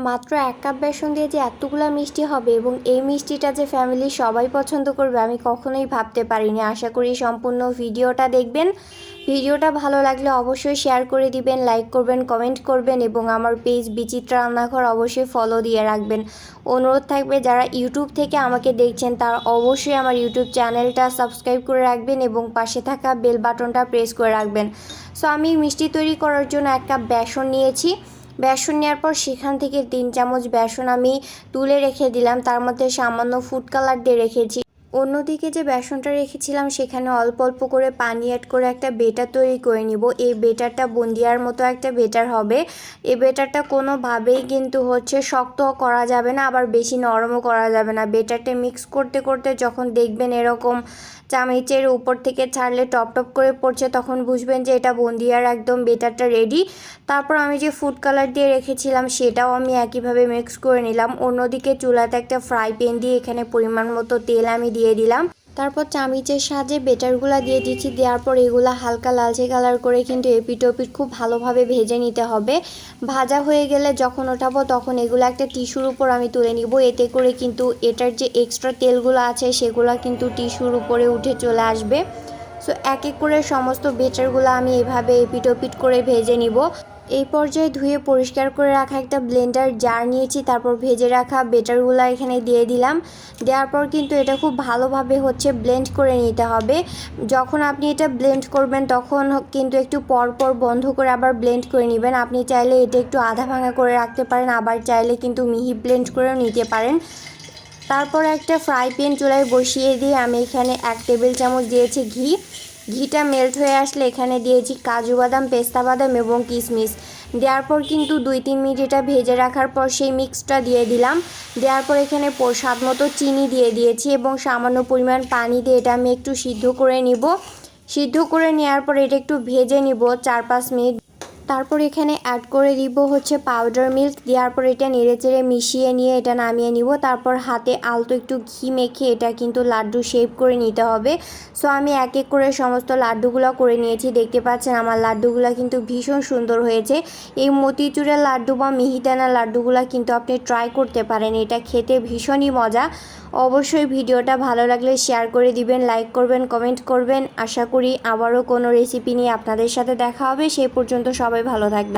মাত্র 1 কাপ বেসন দিয়ে যে এতগুলা মিষ্টি হবে এবং এই মিষ্টিটা যে ফ্যামিলির সবাই পছন্দ করবে আমি কখনোই ভাবতে পারিনি। আশা করি সম্পূর্ণ ভিডিওটা দেখবেন। ভিডিওটা ভালো লাগলে অবশ্যই শেয়ার করে দিবেন, লাইক করবেন, কমেন্ট করবেন এবং আমার পেজ বিচিত্রা রান্নাঘর অবশ্যই ফলো দিয়ে রাখবেন। অনুরোধ থাকবে যারা ইউটিউব থেকে আমাকে দেখছেন তারা অবশ্যই আমার ইউটিউব চ্যানেলটা সাবস্ক্রাইব করে রাখবেন এবং পাশে থাকা বেল বাটনটা প্রেস করে রাখবেন। সো আমি মিষ্টি তৈরি করার জন্য 1 কাপ বেসন নিয়েছি। বেসন নেওয়ার পর সেখান থেকে 3 চামচ বেসন আমি তুলে রেখে দিলাম, তার মধ্যে সামান্য ফুড কালার দিয়ে রেখেছি। অন্যদিকে যে বেসনটা রেখেছিলাম সেখানে অল্প অল্প করে পানি অ্যাড করে একটা বেটার তৈরি করে নিব। এই বেটারটা বুন্দিয়ার মতো একটা বেটার হবে। এই বেটারটা কোনোভাবেই কিন্তু শক্ত করা যাবে না, আবার বেশি নরমও করা যাবে না। বেটারটা মিক্স করতে করতে যখন দেখবেন এরকম চামচের উপর থেকে ছাড়লে টপ টপ করে পড়ছে তখন বুঝবেন যে এটা বুন্দিয়ার একদম বেটারটা রেডি। তারপর আমি যে ফুড কালার দিয়ে রেখেছিলাম সেটাও আমি একইভাবে মিক্স করে নিলাম। অন্যদিকে চুলাতে একটা ফ্রাই প্যান দিয়ে এখানে পরিমাণ মতো তেল আমি দিয়ে দিলাম। তারপর চামচের সাহায্যে বেটারগুলো দিয়ে দিচ্ছি। দেওয়ার পর এগুলো হালকা লালচে কালার করে কিন্তু এপিট ওপিট খুব ভালোভাবে ভেজে নিতে হবে। ভাজা হয়ে গেলে যখন ওঠাবো তখন এগুলো একটা টিস্যুর উপর আমি তুলে নিব। এতে করে কিন্তু এটার যে এক্সট্রা তেলগুলো আছে সেগুলো কিন্তু টিস্যুর উপরে উঠে চলে আসবে। সো এক এক করে সমস্ত বেটারগুলো আমি এভাবে এপিট ওপিট করে ভেজে নিব। এই পর্যায়ে ধুয়ে পরিষ্কার করে রাখা একটা ব্লেন্ডার জার নিয়েছি। তারপর ভেজে রাখা বেটারগুলো এখানে দিয়ে দিলাম। দেওয়ার পর কিন্তু এটা খুব ভালোভাবে ব্লেন্ড করে নিতে হবে। যখন আপনি এটা ব্লেন্ড করবেন তখন কিন্তু একটু পর পর বন্ধ করে আবার ব্লেন্ড করে নেবেন। আপনি চাইলে এটা একটু আধা ভাঙা করে রাখতে পারেন, আবার চাইলে কিন্তু মিহি ব্লেন্ড করেও নিতে পারেন। তারপর একটা ফ্রাই প্যান চুলায় বসিয়ে দিয়ে আমি এখানে 1 টেবিল চামচ দিয়েছি ঘি। ঘিটা মেল্ট হয়ে আসলে এখানে দিয়েছি কাজু বাদাম, পেস্তা বাদাম এবং কিশমিশ। দেওয়ার পর কিন্তু 2-3 মিনিট এটা ভেজে রাখার পর সেই মিক্সটা দিয়ে দিলাম। দেওয়ার পর এখানে স্বাদ মতো চিনি দিয়ে দিয়েছি এবং সামান্য পরিমাণ পানি দিয়ে এটা আমি একটু সিদ্ধ করে নিব। সিদ্ধ করে নেওয়ার পর এটা একটু ভেজে নিব 4-5 মিনিট। তারপর এখানে অ্যাড করে দিব পাউডার মিল্ক। দেওয়ার পর এটা নেড়েচেড়ে মিশিয়ে নিয়ে এটা নামিয়ে নিব। তারপর হাতে আলতো একটু ঘি মেখে এটা কিন্তু লাড্ডু শেপ করে নিতে হবে। সো আমি এক এক করে সমস্ত লাড্ডুগুলো করে নিয়েছি। দেখতে পাচ্ছেন আমার লাড্ডুগুলো কিন্তু ভীষণ সুন্দর হয়েছে। এই মতিচুরের লাড্ডু বা মিহিদানা লাড্ডুগুলো কিন্তু আপনি ট্রাই করতে পারেন, এটা খেতে ভীষণই মজা। অবশ্যই ভিডিওটা ভালো লাগলে শেয়ার করে দিবেন, লাইক করবেন, কমেন্ট করবেন। আশা করি আবারও কোনো রেসিপি নিয়ে আপনাদের সাথে দেখা হবে। সেই পর্যন্ত সবাই ভালো থাকবেন।